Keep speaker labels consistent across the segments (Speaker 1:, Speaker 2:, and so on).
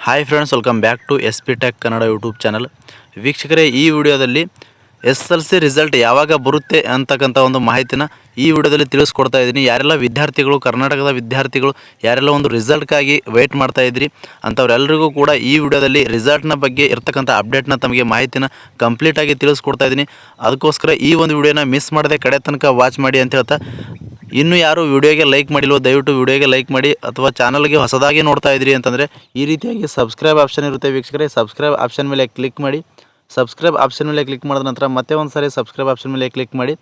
Speaker 1: Hi friends, welcome back to S P tech Kannada YouTube channel. ವೀಕ್ಷಕರೇ, ಈ ವಿಡಿಯೋದಲ್ಲಿ SSLC result ಯಾವಾಗ ಬರುತ್ತೆ ಅಂತಕ್ಕಂಥ ಒಂದು ಮಾಹಿತಿನ ಈ ವಿಡಿಯೋದಲ್ಲಿ ತಿಳಿಸ್ಕೊಡ್ತಾ ಇದ್ದೀನಿ. ಯಾರೆಲ್ಲ ವಿದ್ಯಾರ್ಥಿಗಳು, ಕರ್ನಾಟಕದ ವಿದ್ಯಾರ್ಥಿಗಳು ಯಾರೆಲ್ಲ ಒಂದು ರಿಸಲ್ಟ್ಗಾಗಿ ವೆಯ್ಟ್ ಮಾಡ್ತಾ ಇದ್ರಿ ಅಂಥವ್ರೆಲ್ಲರಿಗೂ ಕೂಡ ಈ ವಿಡಿಯೋದಲ್ಲಿ ರಿಸಲ್ಟ್ನ ಬಗ್ಗೆ ಇರ್ತಕ್ಕಂಥ ಅಪ್ಡೇಟ್ನ ತಮಗೆ ಮಾಹಿತಿನ ಕಂಪ್ಲೀಟಾಗಿ ತಿಳಿಸ್ಕೊಡ್ತಾ ಇದ್ದೀನಿ. ಅದಕ್ಕೋಸ್ಕರ ಈ ಒಂದು ವಿಡಿಯೋನ ಮಿಸ್ ಮಾಡದೆ ಕಡೆ ತನಕ ವಾಚ್ ಮಾಡಿ ಅಂತ ಹೇಳ್ತಾ, ಇನ್ನೂ ಯಾರು ವಿಡಿಯೋಗೆ ಲೈಕ್ ಮಾಡಿಲ್ವೋ ದಯವಿಟ್ಟು ವಿಡಿಯೋಗೆ ಲೈಕ್ ಮಾಡಿ. ಅಥವಾ ಚಾನಲ್ಗೆ ಹೊಸದಾಗಿ ನೋಡ್ತಾ ಇದ್ರಿ ಅಂತಂದರೆ ಈ ರೀತಿಯಾಗಿ ಸಬ್ಸ್ಕ್ರೈಬ್ ಆಪ್ಷನ್ ಇರುತ್ತೆ ವೀಕ್ಷಕರೇ, ಸಬ್ಸ್ಕ್ರೈಬ್ ಆಪ್ಷನ್ ಮೇಲೆ ಕ್ಲಿಕ್ ಮಾಡಿ. ಸಬ್ಸ್ಕ್ರೈಬ್ ಆಪ್ಷನ್ ಮೇಲೆ ಕ್ಲಿಕ್ ಮಾಡಿದ ನಂತರ ಮತ್ತೆ ಒಂದು ಸಾರಿ ಸಬ್ಸ್ಕ್ರೈಬ್ ಆಪ್ಷನ್ ಮೇಲೆ ಕ್ಲಿಕ್ ಮಾಡಿ,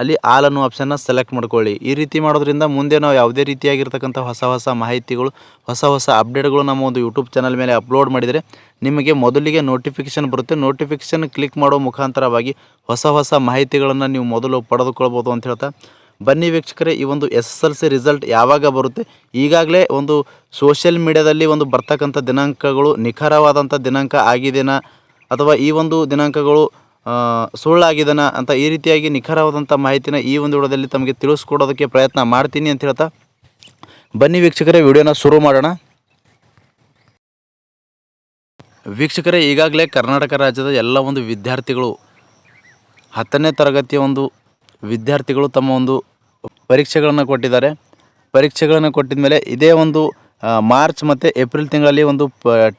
Speaker 1: ಅಲ್ಲಿ ಆಲ್ ಅನ್ನೋ ಆಪ್ಷನ್ನ ಸೆಲೆಕ್ಟ್ ಮಾಡ್ಕೊಳ್ಳಿ. ಈ ರೀತಿ ಮಾಡೋದ್ರಿಂದ ಮುಂದೆ ನಾವು ಯಾವುದೇ ರೀತಿಯಾಗಿರ್ತಕ್ಕಂಥ ಹೊಸ ಮಾಹಿತಿಗಳು, ಹೊಸ ಅಪ್ಡೇಟ್ಗಳು ನಮ್ಮ ಒಂದು ಯೂಟ್ಯೂಬ್ ಚಾನಲ್ ಮೇಲೆ ಅಪ್ಲೋಡ್ ಮಾಡಿದರೆ ನಿಮಗೆ ಮೊದಲಿಗೆ ನೋಟಿಫಿಕೇಷನ್ ಬರುತ್ತೆ. ನೋಟಿಫಿಕೇಷನ್ ಕ್ಲಿಕ್ ಮಾಡೋ ಮುಖಾಂತರವಾಗಿ ಹೊಸ ಮಾಹಿತಿಗಳನ್ನು ನೀವು ಮೊದಲು ಪಡೆದುಕೊಳ್ಬೋದು ಅಂತ ಹೇಳ್ತಾ, ಬನ್ನಿ ವೀಕ್ಷಕರೇ, ಈ ಒಂದು SSLC ರಿಸಲ್ಟ್ ಯಾವಾಗ ಬರುತ್ತೆ. ಈಗಾಗಲೇ ಒಂದು ಸೋಷಿಯಲ್ ಮೀಡಿಯಾದಲ್ಲಿ ಒಂದು ಬರ್ತಕ್ಕಂಥ ದಿನಾಂಕಗಳು ನಿಖರವಾದಂಥ ದಿನಾಂಕ ಆಗಿದೆನಾ ಅಥವಾ ಈ ಒಂದು ದಿನಾಂಕಗಳು ಸುಳ್ಳಾಗಿದೆನಾ ಅಂತ ಈ ರೀತಿಯಾಗಿ ನಿಖರವಾದಂಥ ಮಾಹಿತಿನ ಈ ಒಂದು ವಿಡಿಯೋದಲ್ಲಿ ತಮಗೆ ತಿಳಿಸ್ಕೊಡೋದಕ್ಕೆ ಪ್ರಯತ್ನ ಮಾಡ್ತೀನಿ ಅಂತ ಹೇಳ್ತಾ, ಬನ್ನಿ ವೀಕ್ಷಕರೇ ವಿಡಿಯೋನ ಶುರು ಮಾಡೋಣ. ವೀಕ್ಷಕರೇ, ಈಗಾಗಲೇ ಕರ್ನಾಟಕ ರಾಜ್ಯದ ಎಲ್ಲ ಒಂದು ವಿದ್ಯಾರ್ಥಿಗಳು 10ನೇ ತರಗತಿಯ ಒಂದು ವಿದ್ಯಾರ್ಥಿಗಳು ತಮ್ಮ ಒಂದು ಪರೀಕ್ಷೆಗಳನ್ನು ಕೊಟ್ಟಿದ್ದಾರೆ. ಪರೀಕ್ಷೆಗಳನ್ನು ಕೊಟ್ಟಿದ ಮೇಲೆ ಇದೇ ಒಂದು ಮಾರ್ಚ್ ಮತ್ತು ಏಪ್ರಿಲ್ ತಿಂಗಳಲ್ಲಿ ಒಂದು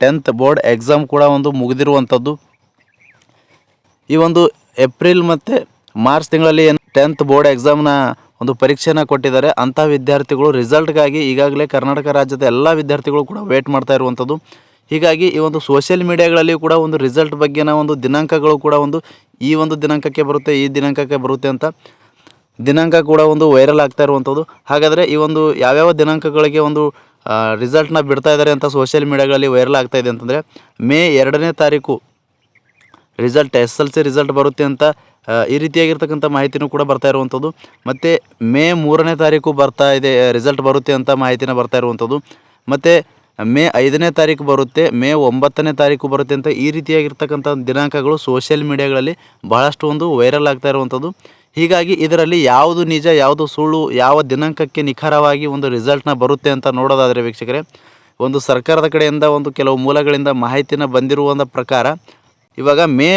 Speaker 1: 10th ಬೋರ್ಡ್ ಎಕ್ಸಾಮ್ ಕೂಡ ಒಂದು ಮುಗಿದಿರುವಂಥದ್ದು. ಈ ಒಂದು ಏಪ್ರಿಲ್ ಮತ್ತು ಮಾರ್ಚ್ ತಿಂಗಳಲ್ಲಿ ಏನು 10th ಬೋರ್ಡ್ ಎಕ್ಸಾಮ್ನ ಒಂದು ಪರೀಕ್ಷೆನ ಕೊಟ್ಟಿದ್ದಾರೆ. ಅಂಥ ವಿದ್ಯಾರ್ಥಿಗಳು ರಿಸಲ್ಟ್ಗಾಗಿ ಈಗಾಗಲೇ ಕರ್ನಾಟಕ ರಾಜ್ಯದ ಎಲ್ಲ ವಿದ್ಯಾರ್ಥಿಗಳು ಕೂಡ ವೇಟ್ ಮಾಡ್ತಾ ಇರುವಂಥದ್ದು. ಹೀಗಾಗಿ ಈ ಒಂದು ಸೋಷಿಯಲ್ ಮೀಡಿಯಾಗಳಲ್ಲಿ ಕೂಡ ಒಂದು ರಿಸಲ್ಟ್ ಬಗ್ಗೆನ ಒಂದು ದಿನಾಂಕಗಳು ಕೂಡ ಒಂದು ಈ ಒಂದು ದಿನಾಂಕಕ್ಕೆ ಬರುತ್ತೆ, ಈ ದಿನಾಂಕಕ್ಕೆ ಬರುತ್ತೆ ಅಂತ ದಿನಾಂಕ ಕೂಡ ಒಂದು ವೈರಲ್ ಆಗ್ತಾ ಇರುವಂಥದ್ದು. ಹಾಗಾದರೆ ಈ ಒಂದು ಯಾವ್ಯಾವ ದಿನಾಂಕಗಳಿಗೆ ಒಂದು ರಿಸಲ್ಟ್ನ ಬಿಡ್ತಾ ಇದ್ದಾರೆ ಅಂತ ಸೋಷಿಯಲ್ ಮೀಡಿಯಾಗಳಲ್ಲಿ ವೈರಲ್ ಆಗ್ತಾ ಇದೆ ಅಂತಂದರೆ, ಮೇ 2ನೇ ತಾರೀಕು ರಿಸಲ್ಟ್ SSLC ರಿಸಲ್ಟ್ ಬರುತ್ತೆ ಅಂತ ಈ ರೀತಿಯಾಗಿರ್ತಕ್ಕಂಥ ಮಾಹಿತಿನೂ ಕೂಡ ಬರ್ತಾ ಇರುವಂಥದ್ದು. ಮತ್ತು ಮೇ 3ನೇ ತಾರೀಕು ಬರ್ತಾ ಇದೆ ರಿಸಲ್ಟ್ ಬರುತ್ತೆ ಅಂತ ಮಾಹಿತಿನ ಬರ್ತಾ ಇರುವಂಥದ್ದು. ಮತ್ತು ಮೇ 5ನೇ ತಾರೀಕು ಬರುತ್ತೆ, ಮೇ 9ನೇ ತಾರೀಕು ಬರುತ್ತೆ ಅಂತ ಈ ರೀತಿಯಾಗಿರ್ತಕ್ಕಂಥ ದಿನಾಂಕಗಳು ಸೋಷಿಯಲ್ ಮೀಡಿಯಾಗಳಲ್ಲಿ ಭಾಳಷ್ಟು ಒಂದು ವೈರಲ್ ಆಗ್ತಾ ಇರುವಂಥದ್ದು. ಹೀಗಾಗಿ ಇದರಲ್ಲಿ ಯಾವುದು ನಿಜ, ಯಾವುದು ಸುಳ್ಳು, ಯಾವ ದಿನಾಂಕಕ್ಕೆ ನಿಖರವಾಗಿ ಒಂದು ರಿಸಲ್ಟ್ನ ಬರುತ್ತೆ ಅಂತ ನೋಡೋದಾದರೆ ವೀಕ್ಷಕರೇ, ಒಂದು ಸರ್ಕಾರದ ಕಡೆಯಿಂದ ಒಂದು ಕೆಲವು ಮೂಲಗಳಿಂದ ಮಾಹಿತಿನ ಬಂದಿರುವಂಥ ಪ್ರಕಾರ ಇವಾಗ ಮೇ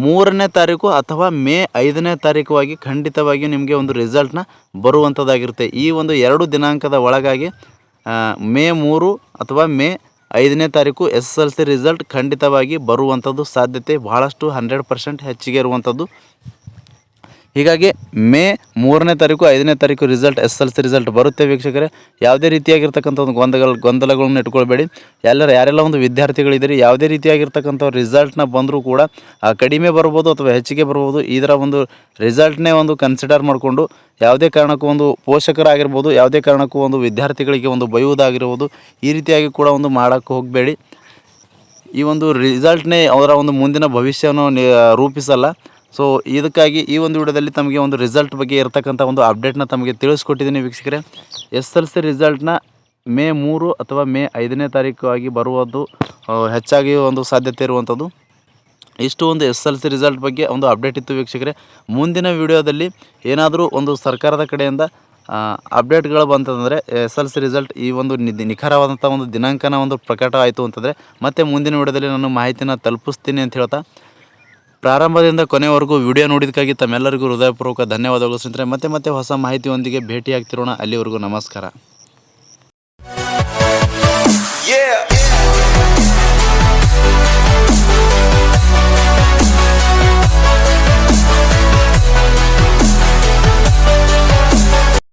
Speaker 1: 3ನೇ ತಾರೀಕು ಅಥವಾ ಮೇ 5ನೇ ತಾರೀಕುವಾಗಿ ಖಂಡಿತವಾಗಿಯೂ ನಿಮಗೆ ಒಂದು ರಿಸಲ್ಟ್ನ ಬರುವಂಥದ್ದಾಗಿರುತ್ತೆ. ಈ ಒಂದು 2 ದಿನಾಂಕದ ಒಳಗಾಗಿ ಮೇ 3 ಅಥವಾ ಮೇ 5ನೇ ತಾರೀಕು SSLC ರಿಸಲ್ಟ್ ಖಂಡಿತವಾಗಿ ಬರುವಂಥದ್ದು ಸಾಧ್ಯತೆ ಬಹಳಷ್ಟು 100% ಹೆಚ್ಚಿಗೆ ಇರುವಂಥದ್ದು. ಹೀಗಾಗಿ ಮೇ 3ನೇ ತಾರೀಕು 5ನೇ ತಾರೀಕು ರಿಸಲ್ಟ್ SSLC ರಿಸಲ್ಟ್ ಬರುತ್ತೆ ವೀಕ್ಷಕರೇ. ಯಾವುದೇ ರೀತಿಯಾಗಿರ್ತಕ್ಕಂಥ ಒಂದು ಗೊಂದಲಗಳನ್ನು ಇಟ್ಕೊಳ್ಬೇಡಿ. ಯಾರೆಲ್ಲ ಒಂದು ವಿದ್ಯಾರ್ಥಿಗಳಿದ್ದೀರಿ, ಯಾವುದೇ ರೀತಿಯಾಗಿರ್ತಕ್ಕಂಥ ರಿಸಲ್ಟ್ನ ಬಂದರೂ ಕೂಡ ಕಡಿಮೆ ಬರ್ಬೋದು ಅಥವಾ ಹೆಚ್ಚಿಗೆ ಬರ್ಬೋದು. ಇದರ ಒಂದು ರಿಸಲ್ಟ್ನೇ ಒಂದು ಕನ್ಸಿಡರ್ ಮಾಡಿಕೊಂಡು ಯಾವುದೇ ಕಾರಣಕ್ಕೂ ಒಂದು ಪೋಷಕರಾಗಿರ್ಬೋದು, ಯಾವುದೇ ಕಾರಣಕ್ಕೂ ಒಂದು ವಿದ್ಯಾರ್ಥಿಗಳಿಗೆ ಒಂದು ಬೈಯುವುದಾಗಿರ್ಬೋದು, ಈ ರೀತಿಯಾಗಿ ಕೂಡ ಒಂದು ಮಾಡೋಕ್ಕೆ ಹೋಗಬೇಡಿ. ಈ ಒಂದು ರಿಸಲ್ಟ್ನೇ ಅವರ ಒಂದು ಮುಂದಿನ ಭವಿಷ್ಯವನ್ನು ರೂಪಿಸಲ್ಲ. ಸೊ ಇದಕ್ಕಾಗಿ ಈ ಒಂದು ವಿಡಿಯೋದಲ್ಲಿ ತಮಗೆ ಒಂದು ರಿಸಲ್ಟ್ ಬಗ್ಗೆ ಇರತಕ್ಕಂಥ ಒಂದು ಅಪ್ಡೇಟ್ನ ತಮಗೆ ತಿಳಿಸ್ಕೊಟ್ಟಿದ್ದೀನಿ ವೀಕ್ಷಕರೇ. SSLC ರಿಸಲ್ಟ್ನ ಮೇ 3 ಅಥವಾ ಮೇ 5ನೇ ತಾರೀಕು ಆಗಿ ಬರುವುದು ಹೆಚ್ಚಾಗಿ ಒಂದು ಸಾಧ್ಯತೆ ಇರುವಂಥದ್ದು. ಇಷ್ಟು ಒಂದು SSLC ರಿಸಲ್ಟ್ ಬಗ್ಗೆ ಒಂದು ಅಪ್ಡೇಟ್ ಇತ್ತು ವೀಕ್ಷಕರೇ. ಮುಂದಿನ ವಿಡಿಯೋದಲ್ಲಿ ಏನಾದರೂ ಒಂದು ಸರ್ಕಾರದ ಕಡೆಯಿಂದ ಅಪ್ಡೇಟ್ಗಳು ಬಂತಂದರೆ SSLC ರಿಸಲ್ಟ್ ಈ ಒಂದು ನಿಖರವಾದಂಥ ಒಂದು ದಿನಾಂಕನ ಒಂದು ಪ್ರಕಟ ಆಯಿತು ಅಂತಂದರೆ ಮತ್ತೆ ಮುಂದಿನ ವಿಡಿಯೋದಲ್ಲಿ ನಾನು ಮಾಹಿತಿನ ತಲುಪಿಸ್ತೀನಿ ಅಂತ ಹೇಳ್ತಾ, ಪ್ರಾರಂಭದಿಂದ ಕೊನೆವರೆಗೂ ವಿಡಿಯೋ ನೋಡಿದ್ದಕ್ಕಾಗಿ ತಮ್ಮೆಲ್ಲರಿಗೂ ಹೃದಯಪೂರ್ವಕ ಧನ್ಯವಾದಗಳು ಸ್ನೇಹಿತರೆ. ಮತ್ತೆ ಹೊಸ ಮಾಹಿತಿಯೊಂದಿಗೆ ಭೇಟಿಯಾಗ್ತಿರೋಣ. ಅಲ್ಲಿವರೆಗೂ ನಮಸ್ಕಾರ.